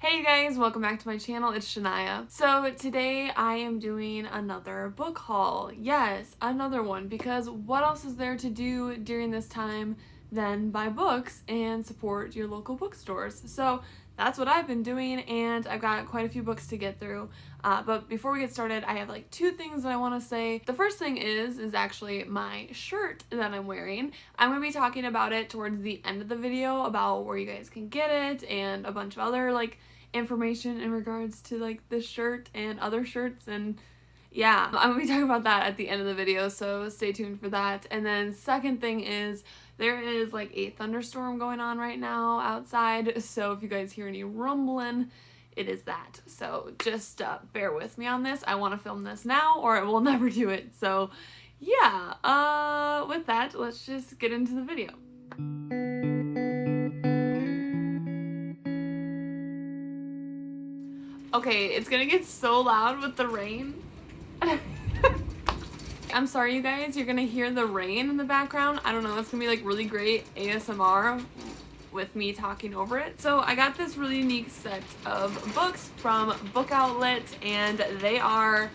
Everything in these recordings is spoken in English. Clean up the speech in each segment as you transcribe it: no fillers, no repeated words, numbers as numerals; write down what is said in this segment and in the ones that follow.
Hey you guys, welcome back to my channel. It's Shania. So today I am doing another book haul. Yes, another one, because what else is there to do during this time than buy books and support your local bookstores? So that's what I've been doing, and I've got quite a few books to get through. But before we get started, I have like two things that I want to say. The first thing is actually my shirt that I'm wearing. I'm going to be talking about it towards the end of the video, about where you guys can get it and a bunch of other like information in regards to like this shirt and other shirts, and yeah, I'm gonna be talking about that at the end of the video, so stay tuned for that. And then second thing is there is like a thunderstorm going on right now outside, so if you guys hear any rumbling, it is that. So just bear with me on this. I want to film this now or I will never do it. So yeah, with that, let's just get into the video. Okay, it's gonna get so loud with the rain. I'm sorry you guys, you're gonna hear the rain in the background. I don't know, it's gonna be like really great ASMR with me talking over it. So I got this really unique set of books from Book Outlet, and they are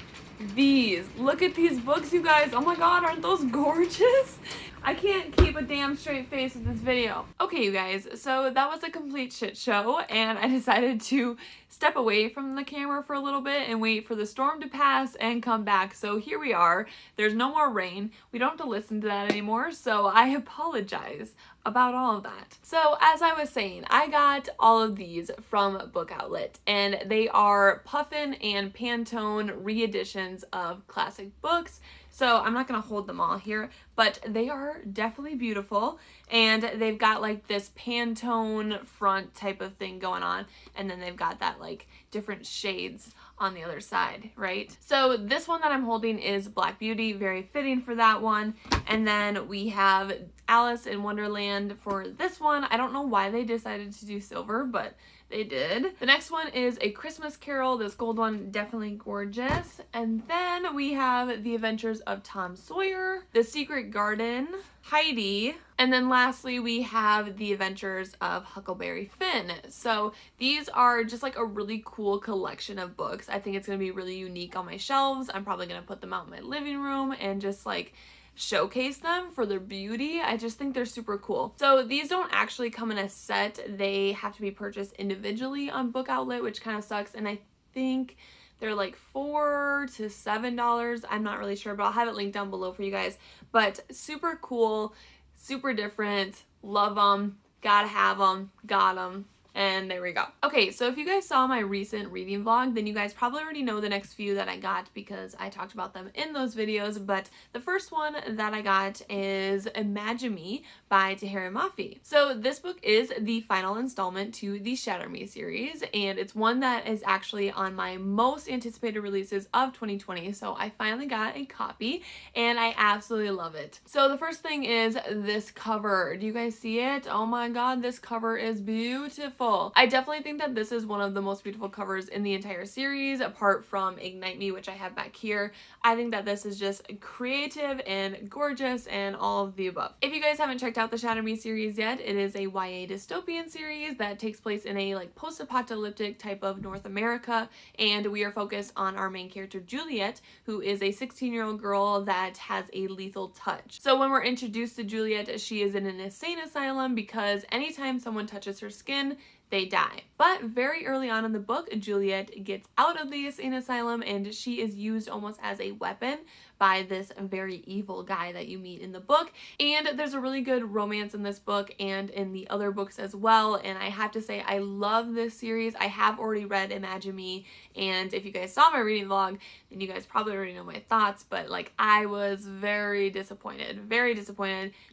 these. Look at these books, you guys. Oh my god, aren't those gorgeous? I can't keep a damn straight face with this video. Okay, you guys, so that was a complete shit show, and I decided to step away from the camera for a little bit and wait for the storm to pass and come back. So here we are. There's no more rain. We don't have to listen to that anymore, so I apologize about all of that. So as I was saying, I got all of these from Book Outlet, and they are Puffin and Pantone re-editions of classic books. So I'm not gonna hold them all here, but they are definitely beautiful, and they've got like this Pantone front type of thing going on, and then they've got that like different shades on the other side, right? So this one that I'm holding is Black Beauty, very fitting for that one. And then we have Alice in Wonderland for this one. I don't know why they decided to do silver, but they did. The next one is A Christmas Carol. This gold one, definitely gorgeous. And then we have The Adventures of Tom Sawyer, The Secret Garden, Heidi, and then lastly we have The Adventures of Huckleberry Finn. So these are just like a really cool collection of books. I think it's going to be really unique on my shelves. I'm probably going to put them out in my living room and just like showcase them for their beauty. I just think they're super cool. So these don't actually come in a set. They have to be purchased individually on Book Outlet, which kind of sucks, and I think they're like $4 to $7. I'm not really sure, but I'll have it linked down below for you guys. But super cool, super different, love them, gotta have them, got them. And there we go. Okay, so if you guys saw my recent reading vlog, then you guys probably already know the next few that I got because I talked about them in those videos. But the first one that I got is Imagine Me by Tahereh Mafi. So this book is the final installment to the Shatter Me series, and it's one that is actually on my most anticipated releases of 2020. So I finally got a copy and I absolutely love it. So the first thing is this cover. Do you guys see it? Oh my god, this cover is beautiful. I definitely think that this is one of the most beautiful covers in the entire series, apart from Ignite Me, which I have back here. I think that this is just creative and gorgeous and all of the above. If you guys haven't checked out the Shatter Me series yet, it is a YA dystopian series that takes place in a like post-apocalyptic type of North America, and we are focused on our main character Juliet, who is a 16-year-old girl that has a lethal touch. So when we're introduced to Juliet, she is in an insane asylum because anytime someone touches her skin, they die. But very early on in the book, Juliet gets out of the insane asylum and she is used almost as a weapon by this very evil guy that you meet in the book. And there's a really good romance in this book and in the other books as well. And I have to say, I love this series. I have already read Imagine Me, and if you guys saw my reading vlog, then you guys probably already know my thoughts, but like I was very disappointed,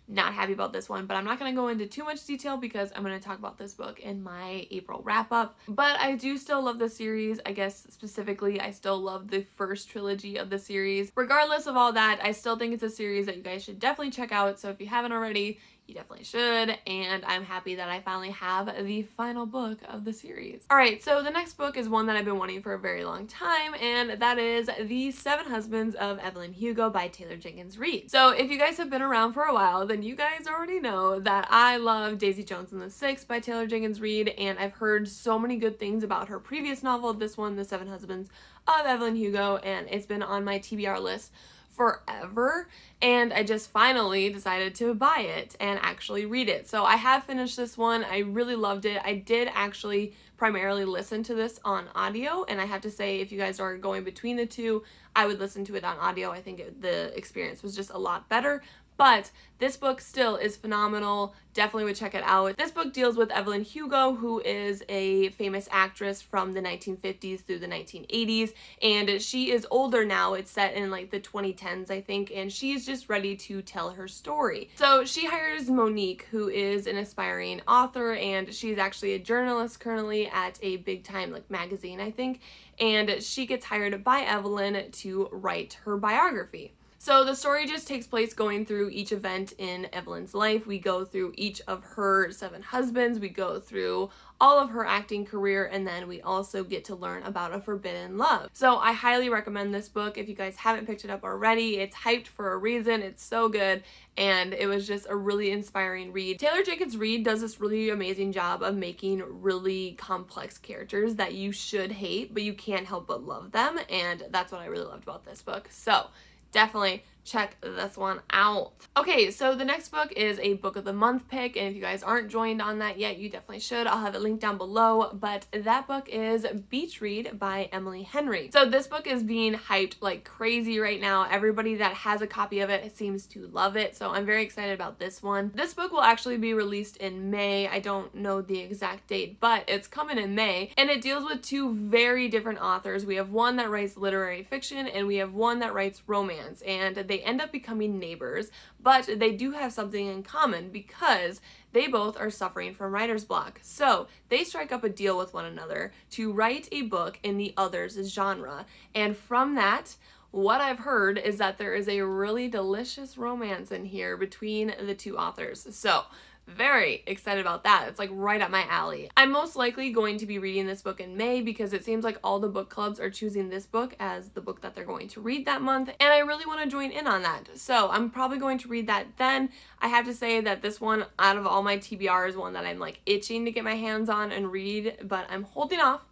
not happy about this one. But I'm not going to go into too much detail because I'm going to talk about this book in my April wrap up. But I do still love the series. I guess specifically I still love the first trilogy of the series. Regardless of all that, I still think it's a series that you guys should definitely check out. So if you haven't already, you definitely should, and I'm happy that I finally have the final book of the series. Alright, so the next book is one that I've been wanting for a very long time, and that is The 7 Husbands of Evelyn Hugo by Taylor Jenkins Reid. So if you guys have been around for a while, then you guys already know that I love Daisy Jones and the Six by Taylor Jenkins Reid, and I've heard so many good things about her previous novel, this one, The 7 Husbands of Evelyn Hugo, and it's been on my TBR list forever, and I just finally decided to buy it and actually read it. So I have finished this one. I really loved it. I did actually primarily listen to this on audio, and I have to say, if you guys are going between the two, I would listen to it on audio. I think the experience was just a lot better. But this book still is phenomenal. Definitely would check it out. This book deals with Evelyn Hugo, who is a famous actress from the 1950s through the 1980s, and she is older now. It's set in like the 2010s, I think, and she's just ready to tell her story. So she hires Monique, who is an aspiring author, and she's actually a journalist currently at a big time like magazine, I think, and she gets hired by Evelyn to write her biography. So the story just takes place going through each event in Evelyn's life. We go through each of her 7 husbands, we go through all of her acting career, and then we also get to learn about a forbidden love. So I highly recommend this book if you guys haven't picked it up already. It's hyped for a reason. It's so good, and it was just a really inspiring read. Taylor Jenkins Reid does this really amazing job of making really complex characters that you should hate, but you can't help but love them, and that's what I really loved about this book. So definitely check this one out. Okay, so the next book is a book of the month pick, and if you guys aren't joined on that yet, you definitely should. I'll have it linked down below, but that book is Beach Read by Emily Henry. So this book is being hyped like crazy right now. Everybody that has a copy of it seems to love it, so I'm very excited about this one. This book will actually be released in May. I don't know the exact date, but it's coming in May, and it deals with 2 very different authors. We have one that writes literary fiction, and we have one that writes romance, and they end up becoming neighbors, but they do have something in common because they both are suffering from writer's block. So they strike up a deal with one another to write a book in the other's genre, and from that, what I've heard is that there is a really delicious romance in here between the 2 authors. So very excited about that. It's like right up my alley. I'm most likely going to be reading this book in May because it seems like all the book clubs are choosing this book as the book that they're going to read that month, and I really want to join in on that. So I'm probably going to read that then. I have to say that this one, out of all my TBR, is one that I'm like itching to get my hands on and read, but I'm holding off.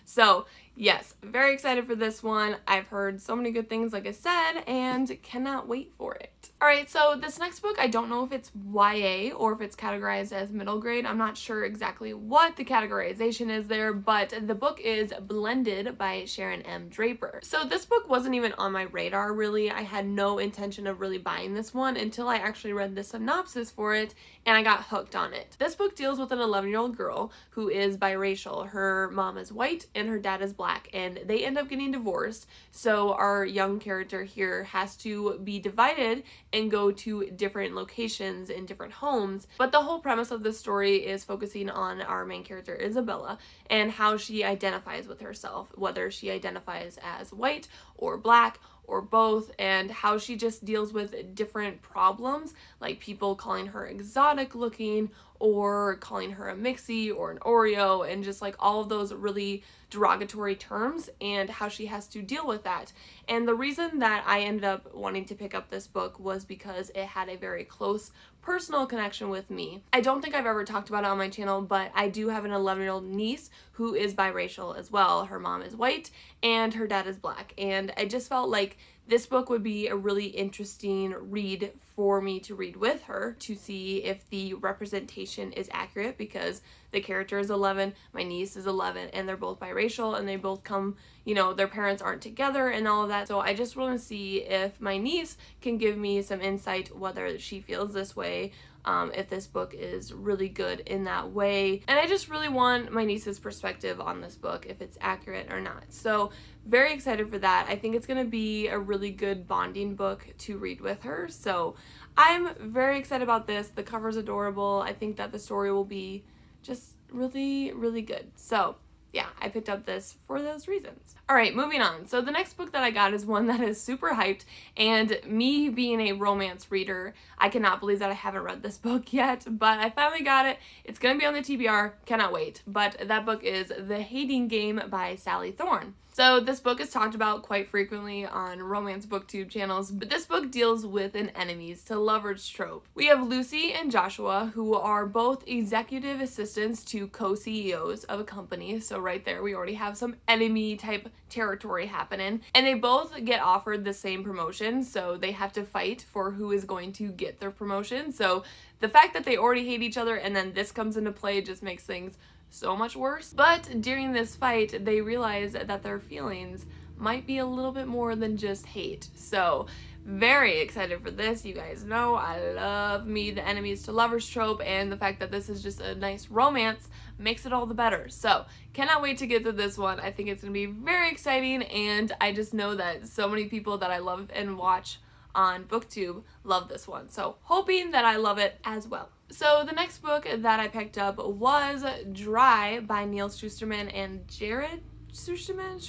So yes, very excited for this one. I've heard so many good things, like I said, and cannot wait for it. Alright, so this next book, I don't know if it's YA or if it's categorized as middle grade. I'm not sure exactly what the categorization is there, but the book is Blended by Sharon M. Draper. So this book wasn't even on my radar, really. I had no intention of really buying this one until I actually read the synopsis for it, and I got hooked on it. This book deals with an 11-year-old girl who is biracial. Her mom is white and her dad is black, and they end up getting divorced. So our young character here has to be divided and go to different locations in different homes. But the whole premise of the story is focusing on our main character, Isabella, and how she identifies with herself, whether she identifies as white or black or both, and how she just deals with different problems, like people calling her exotic looking or calling her a mixie or an Oreo, and just like all of those really derogatory terms, and how she has to deal with that. And the reason that I ended up wanting to pick up this book was because it had a very close personal connection with me. I don't think I've ever talked about it on my channel, but I do have an 11-year-old niece who is biracial as well. Her mom is white and her dad is black, and I just felt like this book would be a really interesting read for me to read with her to see if the representation is accurate, because the character is 11, my niece is 11, and they're both biracial, and they both come, you know, their parents aren't together and all of that. So I just want to see if my niece can give me some insight whether she feels this way, if this book is really good in that way. And I just really want my niece's perspective on this book, if it's accurate or not. So very excited for that. I think it's going to be a really good bonding book to read with her. So I'm very excited about this. The cover's adorable. I think that the story will be just really, really good. So yeah, I picked up this for those reasons. All right, moving on. So the next book that I got is one that is super hyped, and me being a romance reader, I cannot believe that I haven't read this book yet, but I finally got it. It's gonna be on the TBR, cannot wait. But that book is The Hating Game by Sally Thorne. So this book is talked about quite frequently on romance booktube channels, but this book deals with an enemies to lovers trope. We have Lucy and Joshua, who are both executive assistants to co-CEOs of a company. So right there, we already have some enemy type territory happening. And they both get offered the same promotion, so they have to fight for who is going to get their promotion. So the fact that they already hate each other and then this comes into play just makes things so much worse. But during this fight, they realize that their feelings might be a little bit more than just hate. So very excited for this. You guys know I love me the enemies to lovers trope, and the fact that this is just a nice romance makes it all the better. So cannot wait to get to this one. I think it's gonna be very exciting, and I just know that so many people that I love and watch on BookTube love this one. So hoping that I love it as well. So the next book that I picked up was Dry by Neil Shusterman and Jared Shusterman?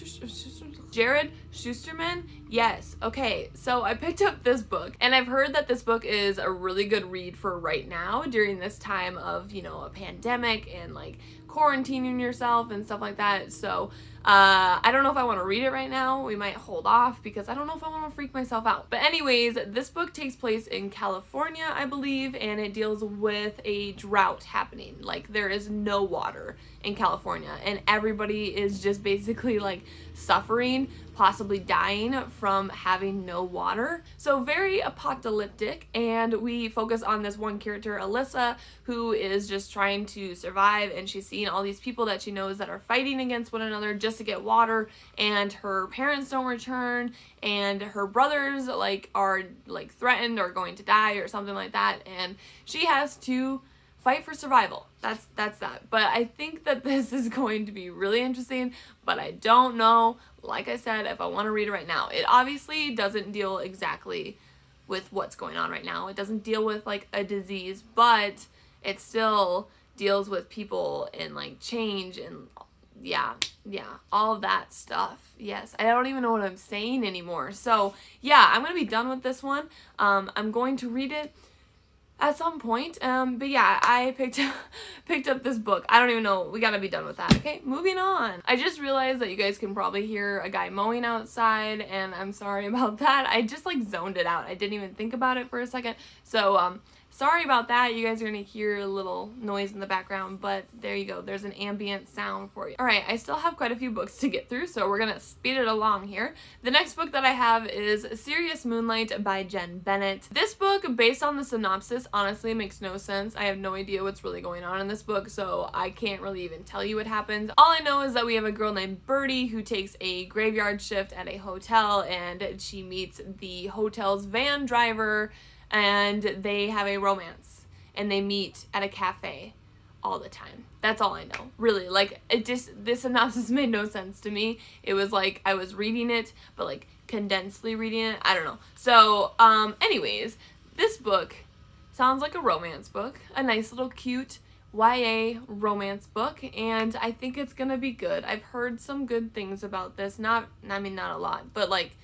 Yes. Okay, so I picked up this book, and I've heard that this book is a really good read for right now during this time of, you know, a pandemic and like quarantining yourself and stuff like that. So I don't know if I want to read it right now. We might hold off because I don't know if I want to freak myself out. But anyways, this book takes place in California, I believe, and it deals with a drought happening. Like, there is no water in California, and everybody is just basically like suffering, possibly dying from having no water. So very apocalyptic, and we focus on this one character, Alyssa, who is just trying to survive, and she's seeing all these people that she knows that are fighting against one another just to get water, and her parents don't return, and her brothers are threatened or going to die or something like that, and she has to fight for survival. That's that. But I think that this is going to be really interesting, but I don't know, like I said, if I want to read it right now. It obviously doesn't deal exactly with what's going on right now. It doesn't deal with like a disease, but it still deals with people and like change and yeah, all of that stuff. Yes, I don't even know what I'm saying anymore. So yeah, I'm gonna be done with this one. I'm going to read it at some point. But yeah, I picked up this book. I don't even know. We gotta be done with that. Okay, moving on. I just realized that you guys can probably hear a guy mowing outside, and I'm sorry about that. I just like zoned it out. I didn't even think about it for a second. So sorry about that. You guys are gonna hear a little noise in the background, but there you go. There's an ambient sound for you. All right, I still have quite a few books to get through, so we're gonna speed it along here. The next book that I have is Serious Moonlight by Jen Bennett. This book, based on the synopsis, honestly makes no sense. I have no idea what's really going on in this book, so I can't really even tell you what happens. All I know is that we have a girl named Birdie who takes a graveyard shift at a hotel, and she meets the hotel's van driver, and they have a romance, and they meet at a cafe all the time. That's all I know. Really, like, this synopsis made no sense to me. It was like I was reading it, but like condensedly reading it. I don't know. So, anyways, this book sounds like a romance book, a nice little cute YA romance book, and I think it's gonna be good. I've heard some good things about this. Not a lot, but like,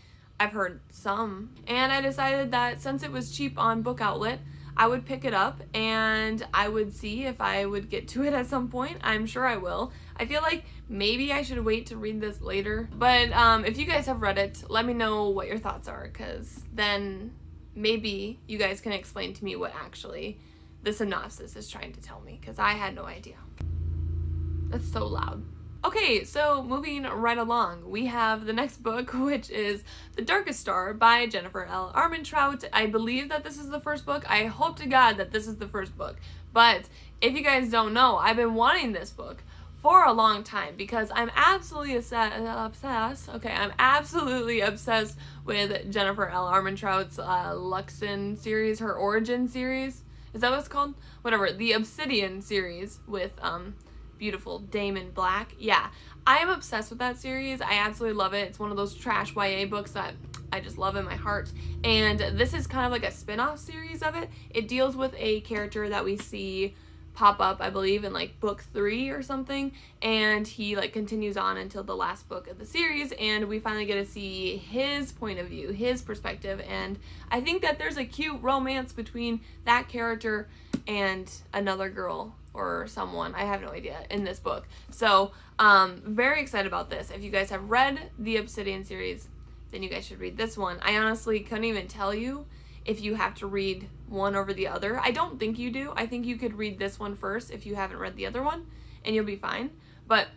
I've heard some, and I decided that since it was cheap on Book Outlet, I would pick it up and I would see if I would get to it at some point. I'm sure I will. I feel like maybe I should wait to read this later, but if you guys have read it, let me know what your thoughts are, because then maybe you guys can explain to me what actually the synopsis is trying to tell me, because I had no idea. That's so loud. Okay, so moving right along, we have the next book, which is The Darkest Star by Jennifer L. Armentrout. I believe that this is the first book. I hope to God that this is the first book. But if you guys don't know, I've been wanting this book for a long time because I'm absolutely obsessed. Okay, I'm absolutely obsessed with Jennifer L. Armentrout's Luxon series, her origin series. Is that what it's called? Whatever, the Obsidian series with beautiful Damon Black. Yeah, I am obsessed with that series. I absolutely love it. It's one of those trash YA books that I just love in my heart. And this is kind of like a spin-off series of it. It deals with a character that we see pop up, I believe, in like book 3 or something, and he like continues on until the last book of the series, and we finally get to see his point of view, his perspective, and I think that there's a cute romance between that character and another girl or someone, I have no idea, in this book. So very excited about this. If you guys have read the Obsidian series, then you guys should read this one. I honestly couldn't even tell you if you have to read one over the other. I don't think you do. I think you could read this one first if you haven't read the other one, and you'll be fine. But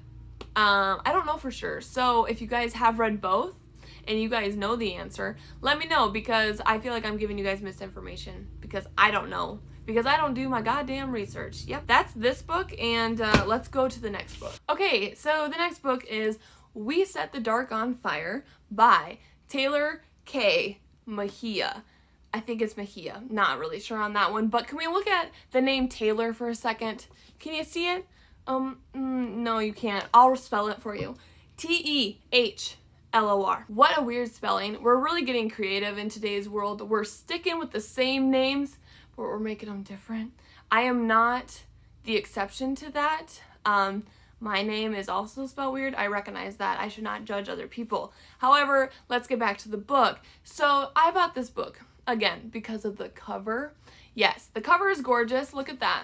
I don't know for sure. So if you guys have read both and you guys know the answer, let me know, because I feel like I'm giving you guys misinformation because I don't know. Because I don't do my goddamn research. Yep, that's this book, and let's go to the next book. Okay, so the next book is We Set the Dark on Fire by Taylor K. Mejia. I think it's Mejia. Not really sure on that one, but can we look at the name Taylor for a second? Can you see it? No, you can't. I'll spell it for you. T-E-H-L-O-R. What a weird spelling. We're really getting creative in today's world. We're sticking with the same names, but we're making them different. I am not the exception to that. My name is also spelled weird. I recognize that. I should not judge other people. However, let's get back to the book. So I bought this book, again, because of the cover. Yes, the cover is gorgeous. Look at that.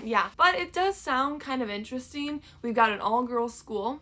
Yeah, but it does sound kind of interesting. We've got an all-girls school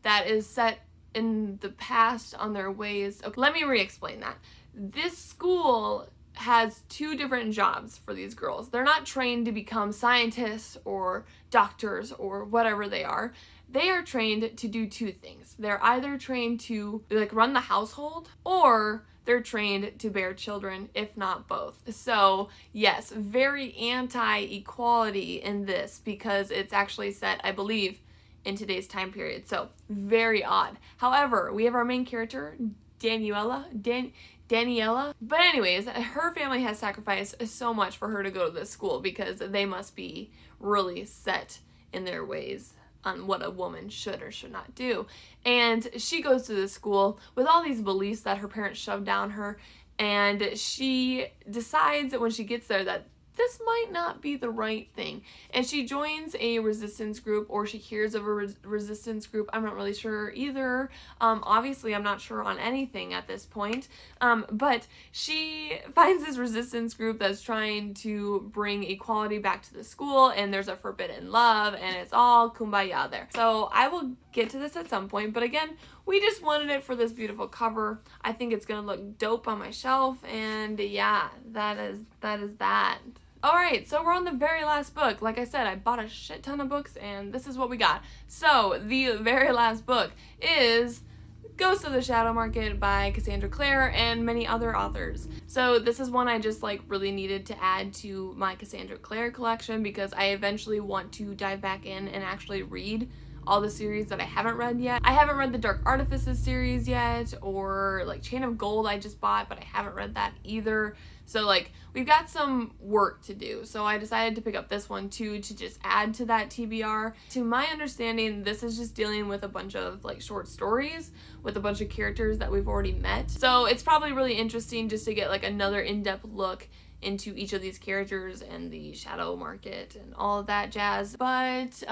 that is set in the past on their ways. Okay, let me re-explain that. This school has 2 different jobs for these girls. They're not trained to become scientists or doctors or whatever they are. They are trained to do 2 things. They're either trained to like run the household, or they're trained to bear children, if not both. So yes, very anti-equality in this, because it's actually set, I believe, in today's time period. So very odd. However, we have our main character, Daniela. But anyways, her family has sacrificed so much for her to go to this school, because they must be really set in their ways on what a woman should or should not do. And she goes to this school with all these beliefs that her parents shoved down her, and she decides that when she gets there that this might not be the right thing. And she joins a resistance group, or she hears of a resistance group. I'm not really sure either. Obviously, I'm not sure on anything at this point. But she finds this resistance group that's trying to bring equality back to the school, and there's a forbidden love, and it's all kumbaya there. So I will get to this at some point, but again, we just wanted it for this beautiful cover. I think it's gonna look dope on my shelf, and yeah, that is that. Alright, so we're on the very last book. Like I said, I bought a shit ton of books, and this is what we got. So, the very last book is Ghost of the Shadow Market by Cassandra Clare and many other authors. So this is one I just like really needed to add to my Cassandra Clare collection, because I eventually want to dive back in and actually read all the series that I haven't read yet. I haven't read the Dark Artifices series yet, or like Chain of Gold I just bought, but I haven't read that either. So like we've got some work to do. So I decided to pick up this one too, to just add to that TBR. To my understanding, this is just dealing with a bunch of like short stories with a bunch of characters that we've already met. So it's probably really interesting just to get like another in-depth look into each of these characters and the shadow market and all of that jazz. But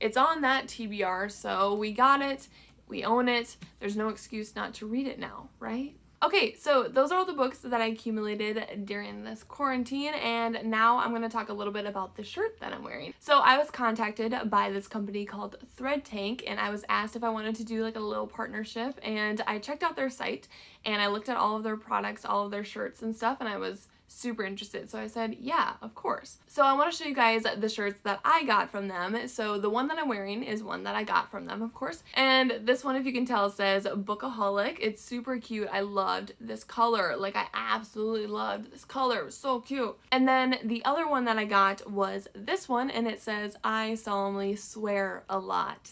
it's on that TBR, so we got it, we own it, there's no excuse not to read it now, right? Okay, so those are all the books that I accumulated during this quarantine, and now I'm going to talk a little bit about the shirt that I'm wearing. So I was contacted by this company called Thread Tank, and I was asked if I wanted to do like a little partnership, and I checked out their site, and I looked at all of their products, all of their shirts and stuff, and I was super interested. So I said, yeah, of course. So I want to show you guys the shirts that I got from them. So the one that I'm wearing is one that I got from them, of course. And this one, if you can tell, says Bookaholic. It's super cute. I loved this color. Like, I absolutely loved this color. It was so cute. And then the other one that I got was this one, and it says, I solemnly swear a lot.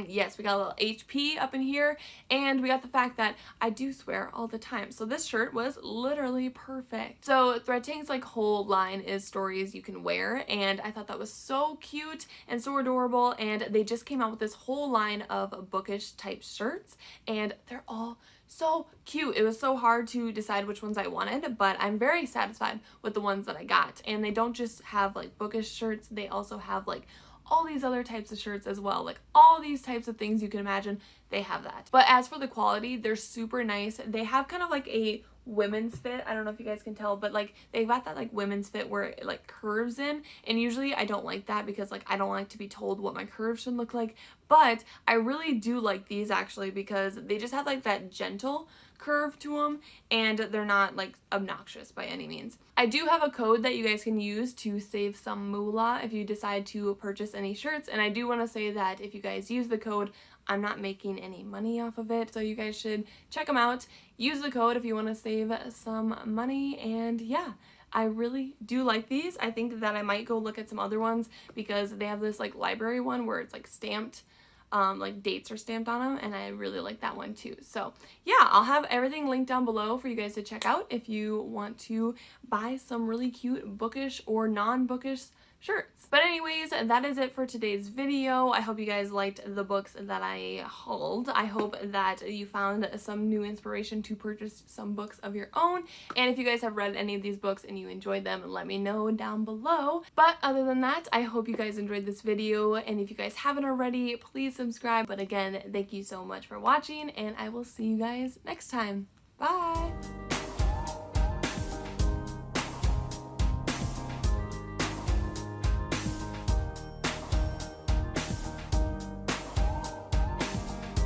Yes, we got a little HP up in here, and we got the fact that I do swear all the time. So this shirt was literally perfect. So So Thread Tank's like whole line is stories you can wear, and I thought that was so cute and so adorable, and they just came out with this whole line of bookish type shirts, and they're all so cute. It was so hard to decide which ones I wanted, but I'm very satisfied with the ones that I got. And they don't just have like bookish shirts, they also have like all these other types of shirts as well. Like all these types of things you can imagine, they have that. But as for the quality, they're super nice. They have kind of like a women's fit. I don't know if you guys can tell, but like they've got that like women's fit where it like curves in, and usually I don't like that because like I don't like to be told what my curves should look like, but I really do like these actually because they just have like that gentle curve to them, and they're not like obnoxious by any means. I do have a code that you guys can use to save some moolah if you decide to purchase any shirts, and I do want to say that if you guys use the code, I'm not making any money off of it, so you guys should check them out. Use the code if you want to save some money, and yeah, I really do like these. I think that I might go look at some other ones because they have this like library one where it's like stamped, like dates are stamped on them, and I really like that one too. So yeah, I'll have everything linked down below for you guys to check out if you want to buy some really cute bookish or non-bookish shirts. But anyways, that is it for today's video. I hope you guys liked the books that I hauled. I hope that you found some new inspiration to purchase some books of your own. And if you guys have read any of these books and you enjoyed them, let me know down below. But other than that, I hope you guys enjoyed this video. And if you guys haven't already, please subscribe. But again, thank you so much for watching, and I will see you guys next time. Bye!